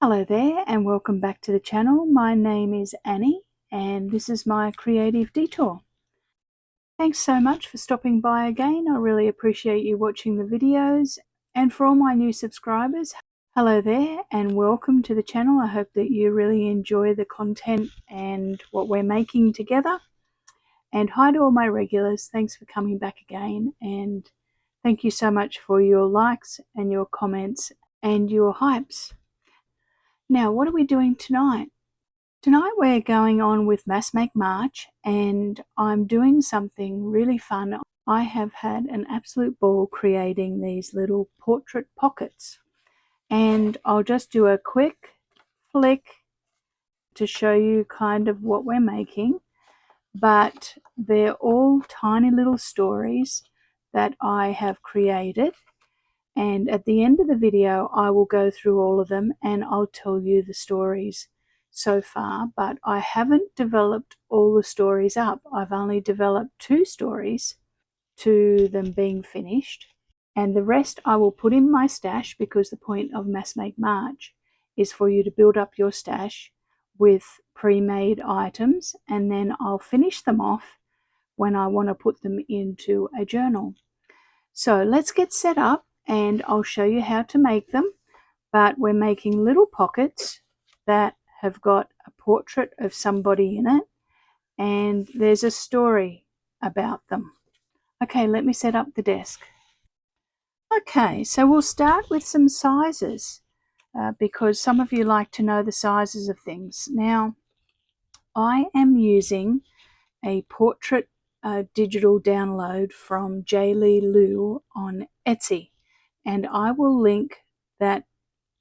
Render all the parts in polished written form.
Hello there and welcome back to the channel. My name is Annie and this is my creative detour. Thanks so much for stopping by again. I really appreciate you watching the videos, and for all my new subscribers, hello there and welcome to the channel. I hope that you really enjoy the content and what we're making together. And hi to all my regulars, thanks for coming back again, and thank you so much for your likes and your comments and your hypes. Now, what are we doing tonight? Tonight we're going on with Mass Make March, and I'm doing something really fun. I have had an absolute ball creating these little portrait pockets, and I'll just do a quick flick to show you kind of what we're making, but they're all tiny little stories that I have created. And at the end of the video, I will go through all of them and I'll tell you the stories so far, but I haven't developed all the stories up. I've only developed 2 stories to them being finished, and the rest I will put in my stash, because the point of Mass Make March is for you to build up your stash with pre-made items, and then I'll finish them off when I want to put them into a journal. So let's get set up and I'll show you how to make them. But we're making little pockets that have got a portrait of somebody in it, and there's a story about them. Okay, let me set up the desk. Okay, so we'll start with some sizes because some of you like to know the sizes of things. Now, I am using a portrait digital download from J. Lee Liu on Etsy, and I will link that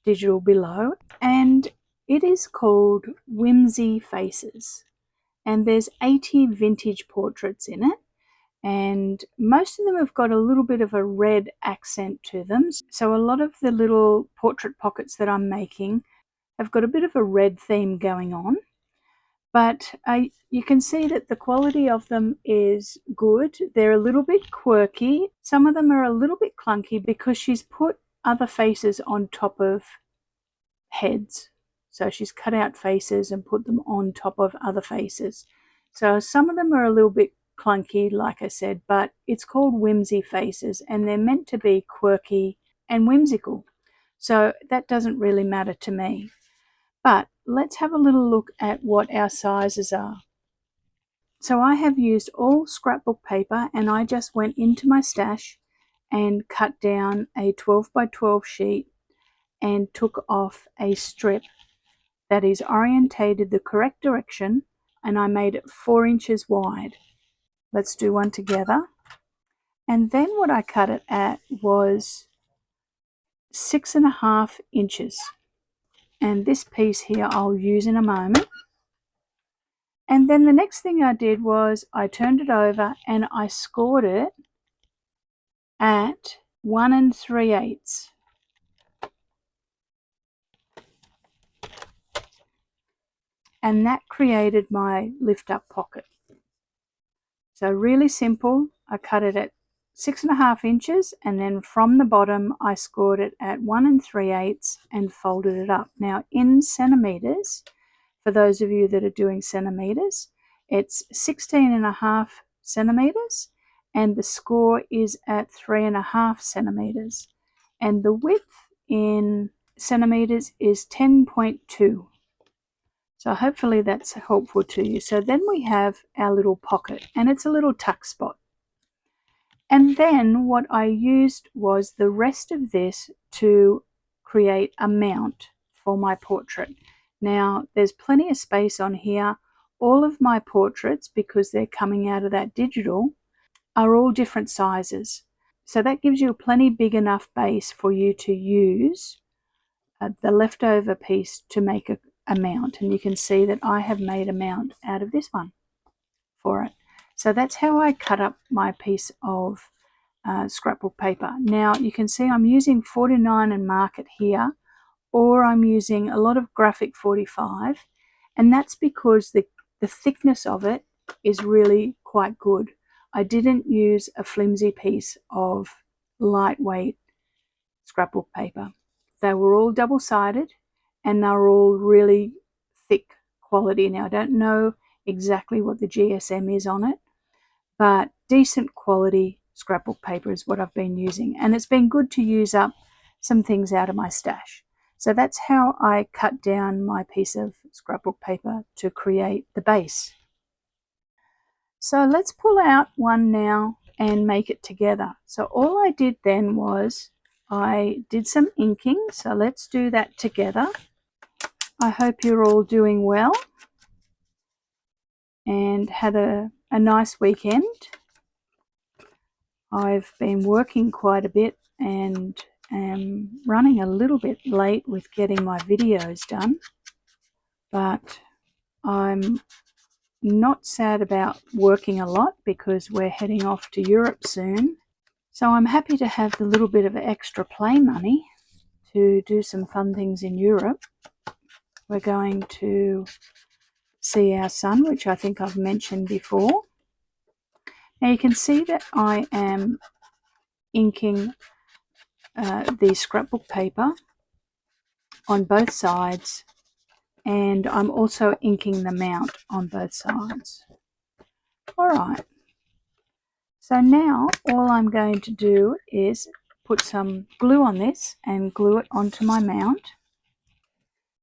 digital below, and it is called Whimsy Faces, and there's 80 vintage portraits in it, and most of them have got a little bit of a red accent to them. So a lot of the little portrait pockets that I'm making have got a bit of a red theme going on. But you can see that the quality of them is good. They're a little bit quirky. Some of them are a little bit clunky because she's put other faces on top of heads. So she's cut out faces and put them on top of other faces. So some of them are a little bit clunky, like I said, but it's called Whimsy Faces, and they're meant to be quirky and whimsical. So that doesn't really matter to me. But let's have a little look at what our sizes are. So I have used all scrapbook paper, and I just went into my stash and cut down a 12 by 12 sheet and took off a strip that is orientated the correct direction, and I made it 4 inches wide. Let's do one together. And then what I cut it at was 6.5 inches. And this piece here I'll use in a moment. And then the next thing I did was I turned it over and I scored it at 1 3/8. And that created my lift up pocket. So really simple. I cut it at 6.5 inches, and then from the bottom I scored it at 1 3/8 and folded it up. Now in centimeters, for those of you that are doing centimeters, it's 16.5 centimeters, and the score is at 3.5 centimeters, and the width in centimeters is 10.2. So hopefully that's helpful to you. So then we have our little pocket, and it's a little tuck spot. And then what I used was the rest of this to create a mount for my portrait. Now there's plenty of space on here. All of my portraits, because they're coming out of that digital, are all different sizes. So that gives you a plenty big enough base for you to use the leftover piece to make a mount. And you can see that I have made a mount out of this one for it. So that's how I cut up my piece of scrapbook paper. Now you can see I'm using 49 and mark it here, or I'm using a lot of graphic 45, and that's because the thickness of it is really quite good. I didn't use a flimsy piece of lightweight scrapbook paper. They were all double-sided, and they're all really thick quality. Now, I don't know exactly what the GSM is on it, but decent quality scrapbook paper is what I've been using, and it's been good to use up some things out of my stash. So that's how I cut down my piece of scrapbook paper to create the base. So let's pull out one now and make it together. So all I did then was I did some inking, so let's do that together. I hope you're all doing well and had a nice weekend. I've been working quite a bit and am running a little bit late with getting my videos done, but I'm not sad about working a lot because we're heading off to Europe soon. So I'm happy to have the little bit of extra play money to do some fun things in Europe. We're going to see our son, which I think I've mentioned before. Now you can see that I am inking the scrapbook paper on both sides, and I'm also inking the mount on both sides. Alright, so now all I'm going to do is put some glue on this and glue it onto my mount.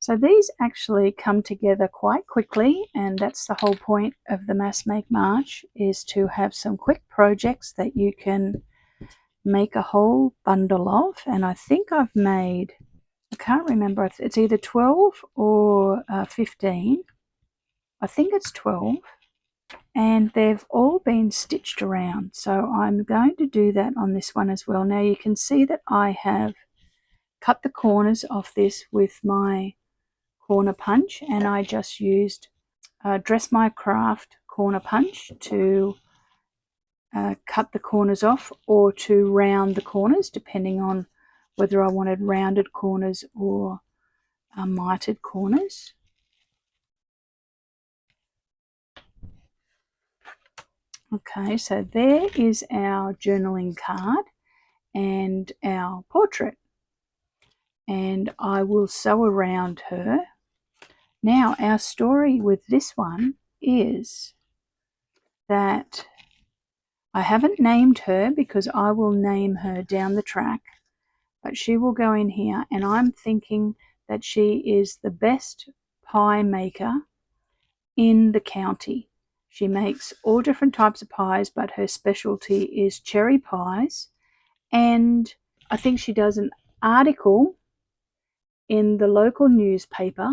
So these actually come together quite quickly, and that's the whole point of the Mass Make March, is to have some quick projects that you can make a whole bundle of. And I think I've made, I can't remember, it's either 12 or 15. I think it's 12, and they've all been stitched around. So I'm going to do that on this one as well. Now you can see that I have cut the corners off this with my corner punch, and I just used Dress My Craft corner punch to cut the corners off, or to round the corners, depending on whether I wanted rounded corners or mitered corners. Okay, so there is our journaling card and our portrait, and I will sew around her. Now our story with this one is that I haven't named her because I will name her down the track, but she will go in here, and I'm thinking that she is the best pie maker in the county. She makes all different types of pies, but her specialty is cherry pies, and I think she does an article in the local newspaper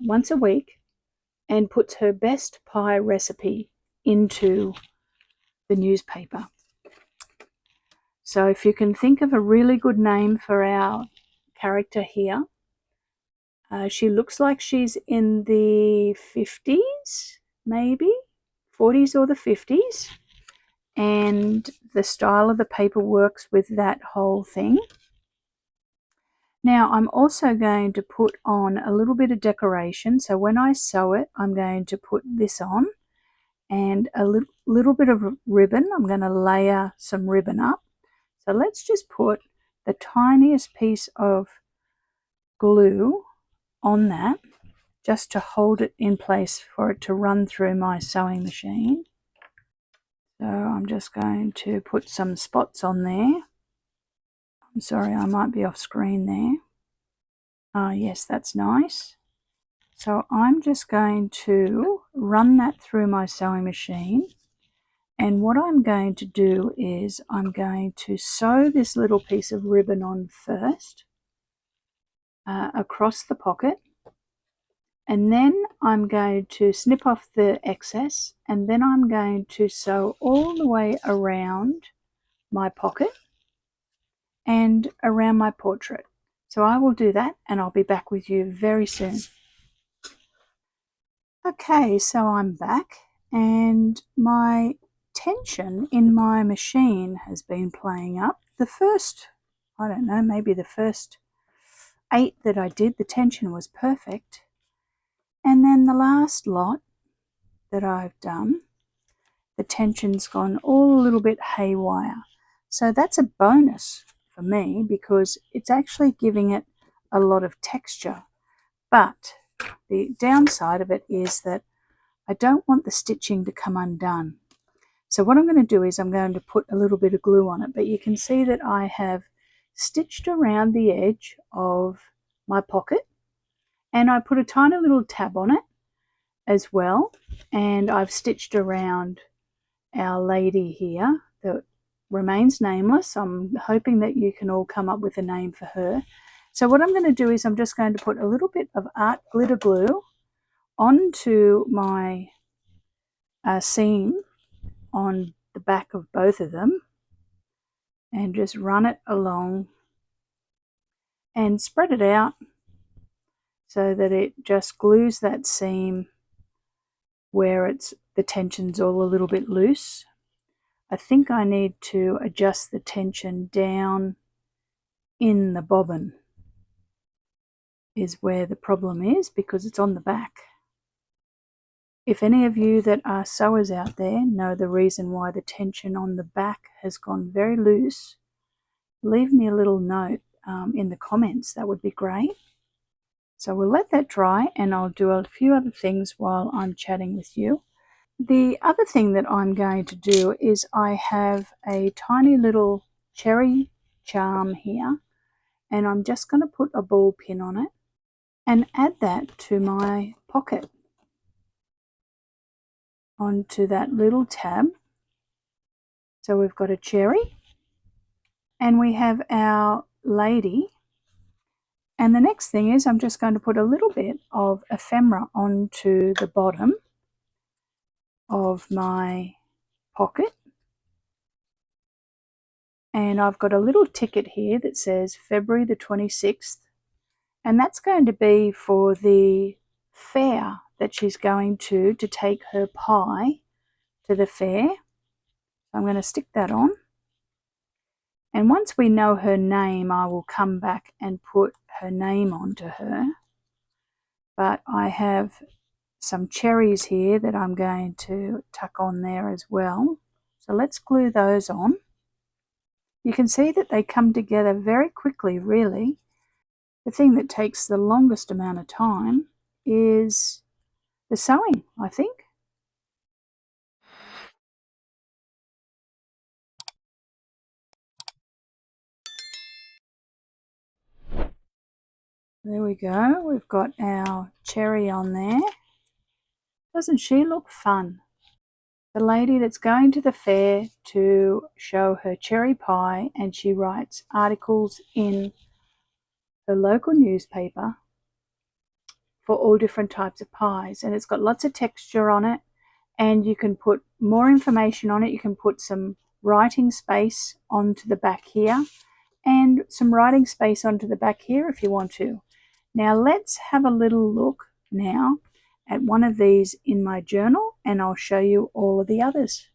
once a week and puts her best pie recipe into the newspaper. So if you can think of a really good name for our character here, she looks like she's in the 50s, maybe 40s or the 50s, and the style of the paper works with that whole thing. Now I'm also going to put on a little bit of decoration, so when I sew it I'm going to put this on, and a little bit of ribbon. I'm going to layer some ribbon up. So let's just put the tiniest piece of glue on that, just to hold it in place for it to run through my sewing machine. So I'm just going to put some spots on there. I'm sorry, I might be off screen there. Ah, yes, that's nice. So I'm just going to run that through my sewing machine. And what I'm going to do is I'm going to sew this little piece of ribbon on first across the pocket, and then I'm going to snip off the excess, and then I'm going to sew all the way around my pocket and around my portrait. So I will do that, and I'll be back with you very soon. Okay, so I'm back, and my tension in my machine has been playing up. The first, I don't know, maybe the first 8 that I did, the tension was perfect. And then the last lot that I've done, the tension's gone all a little bit haywire. So that's a bonus for me because it's actually giving it a lot of texture. But the downside of it is that I don't want the stitching to come undone. So what I'm going to do is I'm going to put a little bit of glue on it, but you can see that I have stitched around the edge of my pocket, and I put a tiny little tab on it as well, and I've stitched around our lady here that remains nameless. I'm hoping that you can all come up with a name for her. So what I'm going to do is I'm just going to put a little bit of art glitter glue onto my seam on the back of both of them, and just run it along and spread it out so that it just glues that seam where the tension's all a little bit loose. I think I need to adjust the tension down in the bobbin is where the problem is, because it's on the back. If any of you that are sewers out there know the reason why the tension on the back has gone very loose, leave me a little note in the comments. That would be great. So we'll let that dry, and I'll do a few other things while I'm chatting with you. The other thing that I'm going to do is I have a tiny little cherry charm here, and I'm just going to put a ball pin on it and add that to my pocket onto that little tab. So we've got a cherry and we have our lady, and the next thing is I'm just going to put a little bit of ephemera onto the bottom of my pocket, and I've got a little ticket here that says February the 26th, and that's going to be for the fair that she's going to take her pie to the fair. I'm going to stick that on, and once we know her name I will come back and put her name onto her. But I have some cherries here that I'm going to tuck on there as well, so let's glue those on. You can see that they come together very quickly, really. The thing that takes the longest amount of time is the sewing, I think. There we go, we've got our cherry on there. Doesn't she look fun? The lady that's going to the fair to show her cherry pie, and she writes articles in her local newspaper for all different types of pies, and it's got lots of texture on it, and you can put more information on it. You can put some writing space onto the back here and some writing space onto the back here if you want to. Now let's have a little look now at one of these in my journal, and I'll show you all of the others.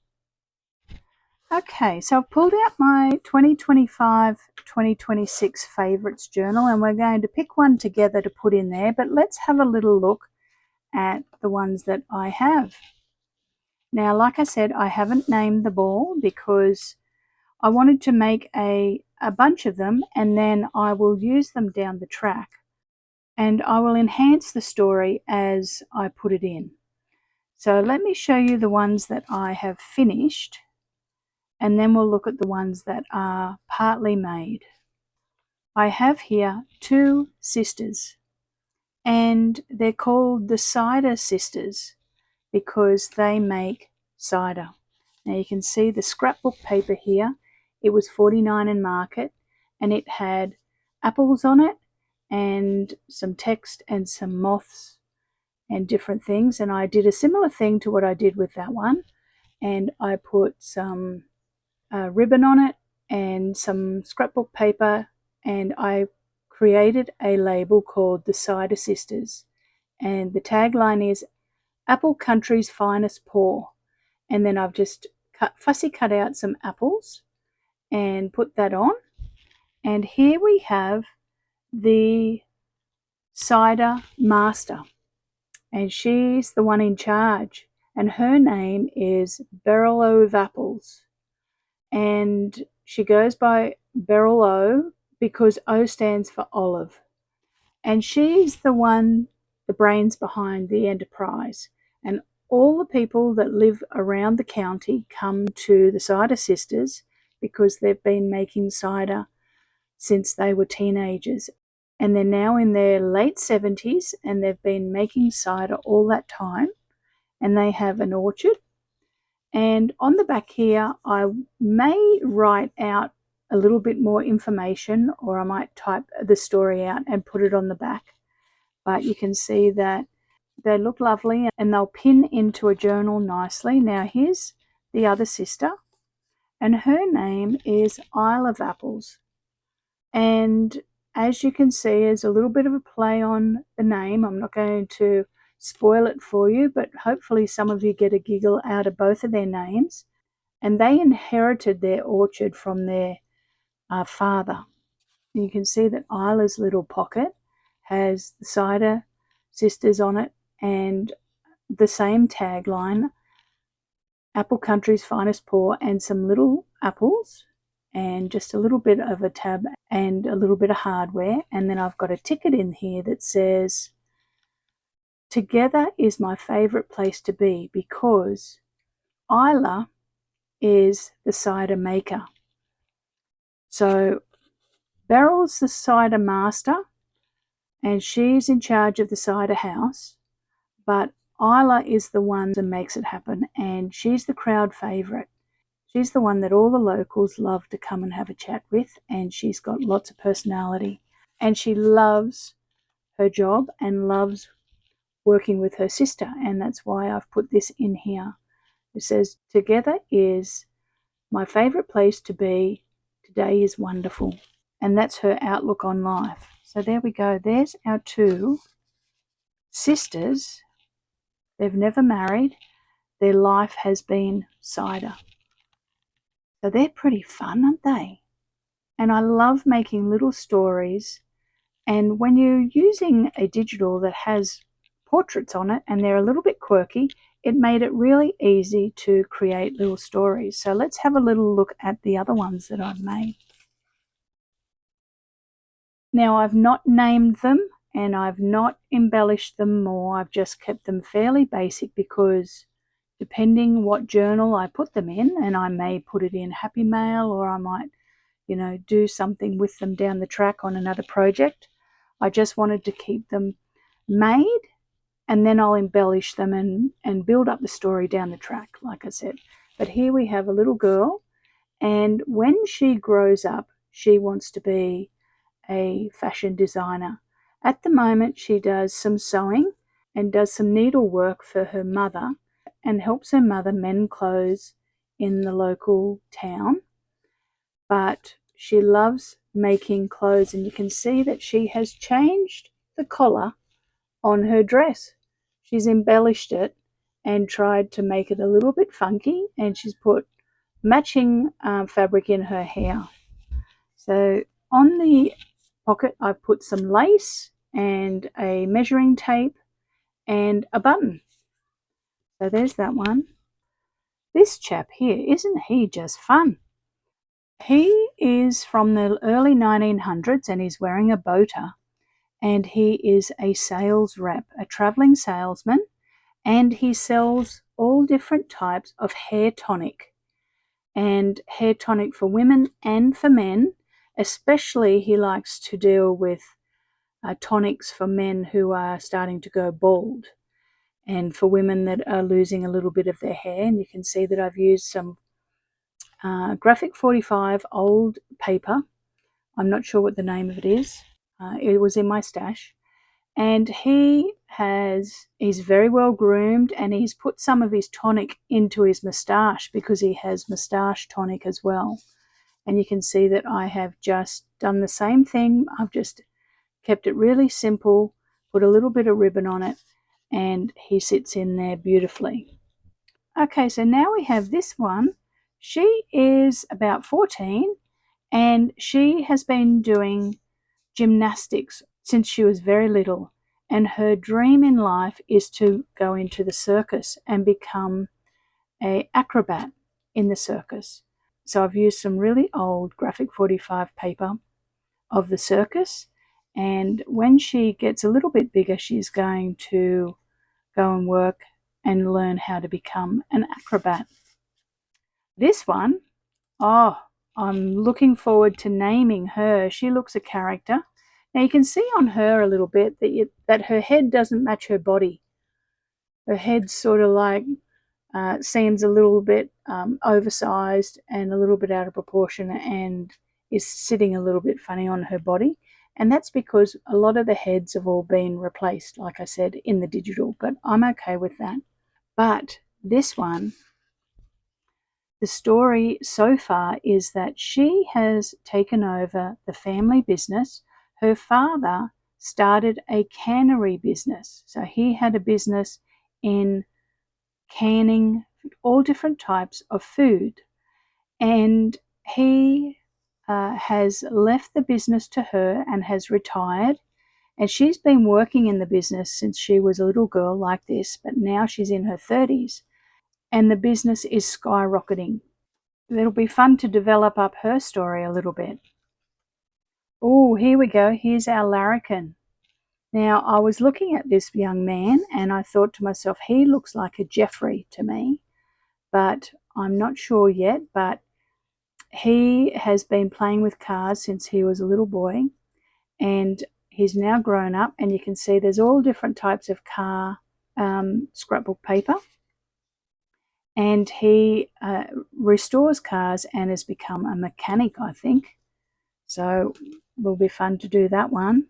Okay, so I've pulled out my 2025-2026 favourites journal, and we're going to pick one together to put in there, but let's have a little look at the ones that I have. Now, like I said, I haven't named the ball because I wanted to make a bunch of them, and then I will use them down the track, and I will enhance the story as I put it in. So let me show you the ones that I have finished, and then we'll look at the ones that are partly made. I have here two sisters, and they're called the Cider Sisters because they make cider. Now you can see the scrapbook paper here. It was $49 in market, and it had apples on it and some text and some moths and different things, and I did a similar thing to what I did with that one, and I put some ribbon on it and some scrapbook paper, and I created a label called the Cider Sisters, and the tagline is Apple Country's Finest Pour. And then I've just fussy cut out some apples and put that on, and here we have the cider master, and she's the one in charge, and her name is Beryl of Apples, and she goes by Beryl O because O stands for olive. And she's the brains behind the enterprise. And all the people that live around the county come to the Cider Sisters because they've been making cider since they were teenagers. And they're now in their late 70s and they've been making cider all that time. And they have an orchard. And on the back here, I may write out a little bit more information, or I might type the story out and put it on the back. But you can see that they look lovely and they'll pin into a journal nicely. Now here's the other sister, and her name is Isle of Apples. And as you can see, there's a little bit of a play on the name. I'm not going to spoil it for you, but hopefully some of you get a giggle out of both of their names. And they inherited their orchard from their father. And you can see that Isla's little pocket has the Cider Sisters on it and the same tagline, Apple Country's finest pour, and some little apples and just a little bit of a tab and a little bit of hardware. And then I've got a ticket in here that says, together is my favourite place to be because Isla is the cider maker. So Beryl's the cider master and she's in charge of the cider house, but Isla is the one that makes it happen, and she's the crowd favourite. She's the one that all the locals love to come and have a chat with, and she's got lots of personality. And she loves her job and loves working with her sister, and that's why I've put this in here. It says, together is my favourite place to be. Today is wonderful. And that's her outlook on life. So there we go. There's our two sisters. They've never married. Their life has been cider. So they're pretty fun, aren't they? And I love making little stories. And when you're using a digital that has portraits on it and they're a little bit quirky, it made it really easy to create little stories. So let's have a little look at the other ones that I've made. Now I've not named them and I've not embellished them more. I've just kept them fairly basic because depending what journal I put them in, and I may put it in Happy Mail or I might, do something with them down the track on another project. I just wanted to keep them made and then I'll embellish them and build up the story down the track, like I said. But here we have a little girl, and when she grows up, she wants to be a fashion designer. At the moment, she does some sewing and does some needlework for her mother and helps her mother mend clothes in the local town. But she loves making clothes, and you can see that she has changed the collar on her dress. She's embellished it and tried to make it a little bit funky, and she's put matching fabric in her hair. So on the pocket, I've put some lace and a measuring tape and a button. So there's that one. This chap here, isn't he just fun? He is from the early 1900s and he's wearing a boater, and he is a sales rep, a traveling salesman, and he sells all different types of hair tonic, and hair tonic for women and for men. Especially he likes to deal with tonics for men who are starting to go bald and for women that are losing a little bit of their hair. And you can see that I've used some graphic 45 old paper. I'm not sure what the name of it is. It was in my stash. And he's very well groomed, and he's put some of his tonic into his moustache because he has moustache tonic as well. And you can see that I have just done the same thing. I've just kept it really simple, put a little bit of ribbon on it, and he sits in there beautifully. Okay, so now we have this one. She is about 14 and she has been doing gymnastics since she was very little, and her dream in life is to go into the circus and become an acrobat in the circus. So I've used some really old graphic 45 paper of the circus, And when she gets a little bit bigger, she's going to go and work and learn how to become an acrobat. This one, oh, I'm looking forward to naming her. She looks a character. Now you can see on her a little bit that her head doesn't match her body. Her head's sort of like seems a little bit oversized and a little bit out of proportion, and is sitting a little bit funny on her body. And that's because a lot of the heads have all been replaced, like I said, in the digital, but I'm okay with that. But this one, the story so far is that she has taken over the family business. Her father started a cannery business. So he had a business in canning all different types of food. And he has left the business to her and has retired. And she's been working in the business since she was a little girl like this, but now she's in her 30s and the business is skyrocketing. It'll be fun to develop up her story a little bit. Oh, here we go. Here's our larrikin. Now, I was looking at this young man and I thought to myself, he looks like a Jeffrey to me, but I'm not sure yet. But he has been playing with cars since he was a little boy, and he's now grown up, and you can see there's all different types of car scrapbook paper. And he restores cars and has become a mechanic, I think. So will be fun to do that one.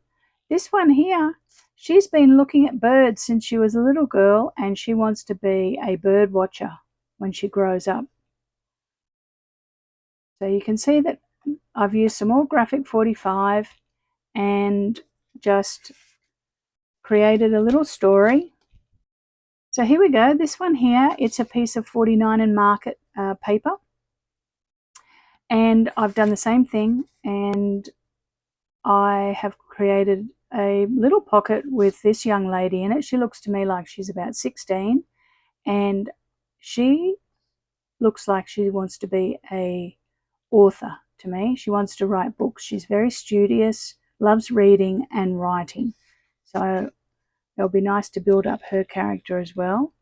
This one here, she's been looking at birds since she was a little girl, and she wants to be a bird watcher when she grows up. So you can see that I've used some more graphic 45 and just created a little story. So here we go. This one here, it's a piece of 49 and market paper. And I've done the same thing, and I have created a little pocket with this young lady in it. She looks to me like she's about 16, and she looks like she wants to be a author to me. She wants to write books. She's very studious, loves reading and writing. So it'll be nice to build up her character as well.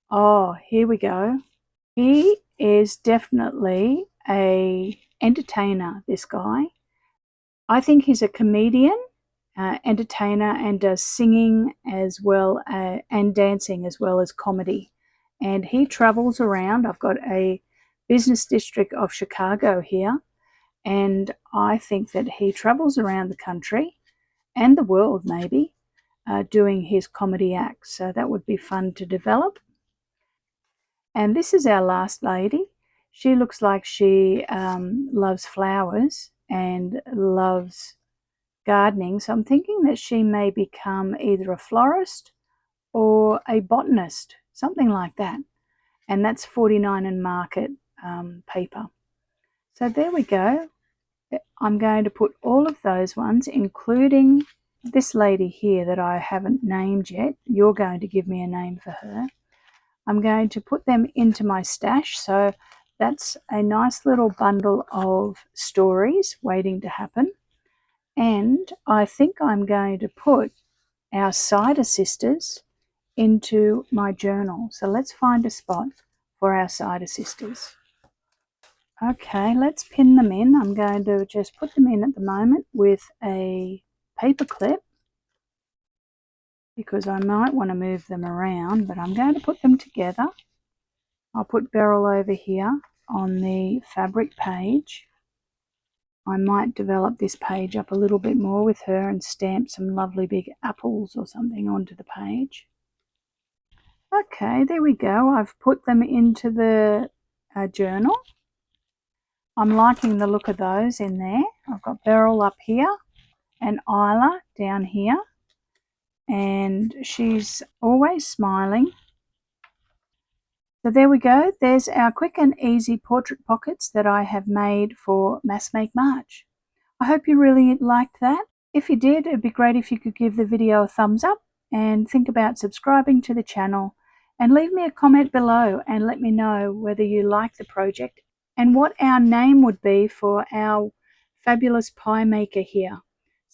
Oh, here we go. He is definitely a entertainer, this guy. I think he's a comedian, entertainer, and does singing as well and dancing as well as comedy. And he travels around. I've got a business district of Chicago here, and I think that he travels around the country and the world maybe doing his comedy acts. So that would be fun to develop. And this is our last lady. She looks like she loves flowers and loves gardening. So I'm thinking that she may become either a florist or a botanist, something like that. And that's 49 and market paper. So there we go. I'm going to put all of those ones, including this lady here that I haven't named yet. You're going to give me a name for her. I'm going to put them into my stash. So that's a nice little bundle of stories waiting to happen. And I think I'm going to put our cider sisters into my journal. So let's find a spot for our cider sisters. Okay, let's pin them in. I'm going to just put them in at the moment with a paper clip because I might want to move them around, but I'm going to put them together. I'll put Beryl over here on the fabric page. I might develop this page up a little bit more with her and stamp some lovely big apples or something onto the page. Okay, there we go. I've put them into the journal. I'm liking the look of those in there. I've got Beryl up here and Isla down here, and she's always smiling. So there we go. There's our quick and easy portrait pockets that I have made for Mass Make March. I hope you really liked that. If you did, it'd be great if you could give the video a thumbs up and think about subscribing to the channel, and leave me a comment below and let me know whether you like the project and what our name would be for our fabulous pie maker here.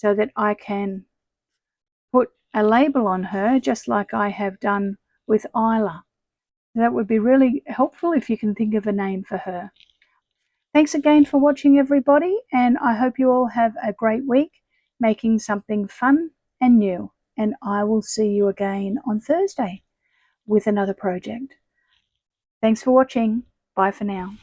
so that I can put a label on her, just like I have done with Isla. That would be really helpful if you can think of a name for her. Thanks again for watching, everybody, and I hope you all have a great week making something fun and new. And I will see you again on Thursday with another project. Thanks for watching. Bye for now.